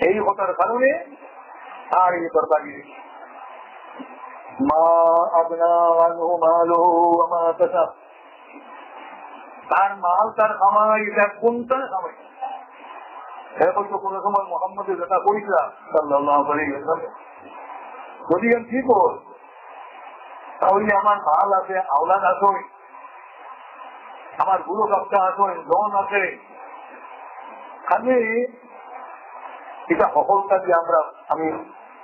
এই কথার কারণে আর এই তরকারি মা আবনা আনহু মালুহু ওয়া মা কাসাব, তার মাল তার কামাই, এটা কোনটা কামাই? এখন তো কোন সময় মোহাম্মদের কথা বলছিলাম সাল্লাল্লাহু আলাইহি ওয়াসাল্লাম, যদি আমি ঠিক হই তাহলে আমার মাল আছে, আওলাদ আছে, আমার গুরু কাপটা আছে, ধন আছে, খালি এটা সফলতা দিয়ে আমি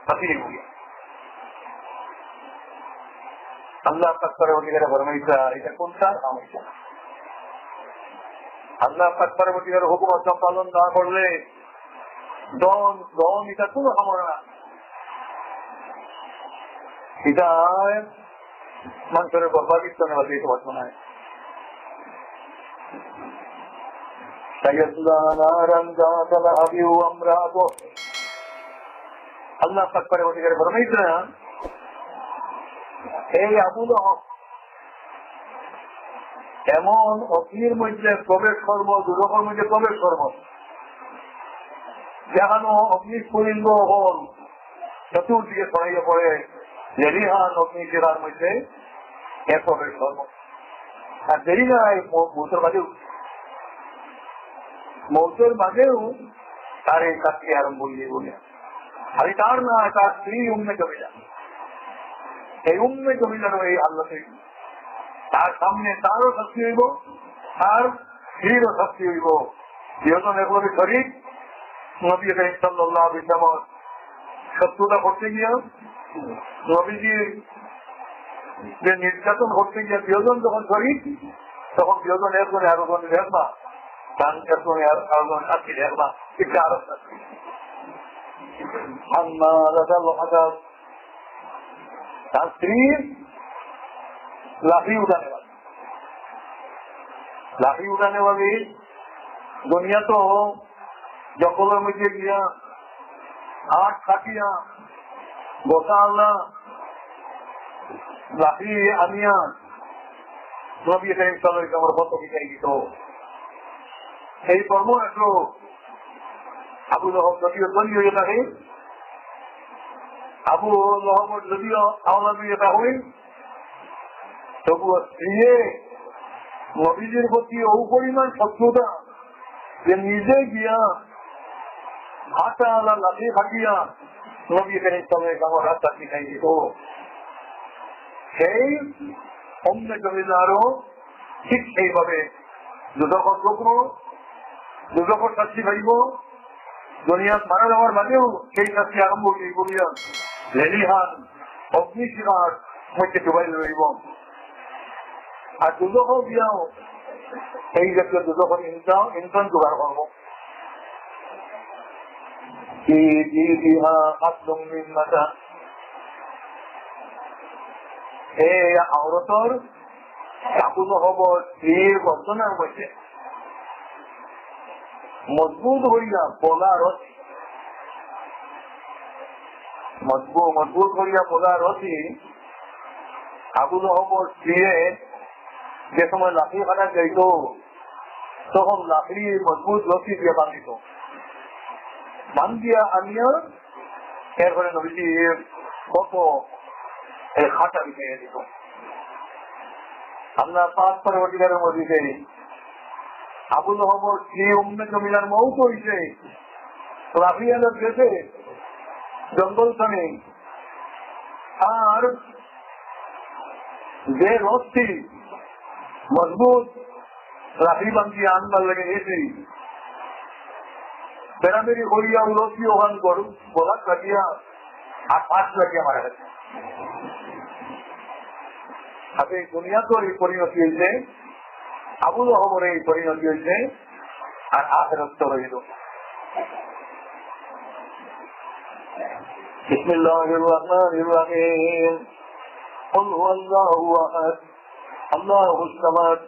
বাতিল করি। আল্লাহ পাক পরবর্তীকালে ফরমাইছে এটা কোনটা কামাইছে। আল্লাহ পাক পরবর্তীকালে হুকুম পালন না করলে ধন এটা কোনো কামনা না, এটা মানুষের বরবাদিত্ব নেওয়া যেতে পারত না। আল্লাহ পাক পরবর্তীকালে ফরমাইছে এই আবু লাহাব এমন অগ্নির মধ্যে প্রবেশ করবো, দুর্গের মধ্যে প্রবেশ করবো, যেখানে অগ্নিস্ফুলিঙ্গ হল চতুর্দিকে ছড়াইয়ে পড়ে, লেলিহান অগ্নিশিরার মধ্যে প্রবেশ করবো। আর দেরি নাই, মৌতের মাঝেও তার এই কাজকে আরম্ভ দিয়ে বলে, খালি তার না, তার স্ত্রী উম্মে জমিলা, এই উম্মে জমিলারও এই আল্লাহ, তার সামনে তারও শাস্তি হইব, তার স্ত্রীরও শাস্তি হইব। যেহেতু এগুলোকে শরীর নবী করিম সাল্লাল্লাহু আলাইহি ওয়াসাল্লাম শত্রুতা করতে গিয়া, নবীজির যে নির্যাতন করতে গিয়া প্রিয়জন যখন শরীর, তখন প্রিয়জন একজনে আরো জন দেখবা, তার একজনে আরো জন শাস্তি দেখবা, এটা আরো শাস্তি। তার স্ত্রীর লাঠি উঠানে वाली दुनिया तो जखलेर मध्य गিয়া आठ खाटिया बसा आल्ला लाठी आनिया नबी करीम साल्लाल्लाहु अलैहि वसल्लम কত কি দিত। এই কর্ম একটু আবু লাহাব যদিও দলীয় হয়ে থাকে, আবু লাহাবের যদিও আওলাদ হয়ে থাকে, তবুও স্ত্রী নবীজির প্রতি ও পরিমাণ শত্রুতা যে নিজে গিয়া হাতা আলা লাঠি খাটিয়া নবী করিম সাল্লাল্লাহু আলাইহি ওয়াসাল্লাম রাস্তা শিখাই দিত। সেই অন্য জমিদারও ঠিক সেইভাবে দুদকর রুকম, দুদকর শাস্তি পাইব, দুনিয়াত মারা যাওয়ার বাদেও সেই শাস্তি আরম্ভ করিয়া লেলিহান অগ্নিশিখার মধ্যে ডুবাই রইব। আর দুদক দিয়াও এই জাতীয় দুদকের ইন্ধন জোগাড় করবো। এই আওরতর কাকুল হব স্ত্রীর বর্তনার মধ্যে মজবুত হইয়া পোলা রথি, মজবুত হইয়া পোলা রথি আবুল হবর স্ত্রীরে যে সময় লাঠি কাটা যাইত, তখন লাঠি মজবুত রথি দিয়ে বাঁধিত, বান্ধিয়া আনিয়া এরপরে নবীজি কত খাটা বিছিয়ে দিত। আল্লাহ পাক পরবর্তীকালের মধ্যে আবুল হবর স্ত্রী উম্মে জমিলার মৌত হইছে, রাফিয়ালের গেছে জঙ্গল স্থানে, আর যে রথটি মজবুত রাফি বান্ধিয়া আনবার লেগে গেছে, বেড়াবেড়ি করিয়া রথি ওখান গরু বলা কাটিয়া আর 5 লাগিয়া মারা গেছে। আগে দুনিয়া তো এই পরিণতি হয়েছে, আবুল হবর এই পরিণতি হয়েছে, আর আখিরাত রইল। বিসমিল্লাহির রহমানির রহিম। কুল হুয়াল্লাহু আহাদ, আল্লাহুস সামাদ,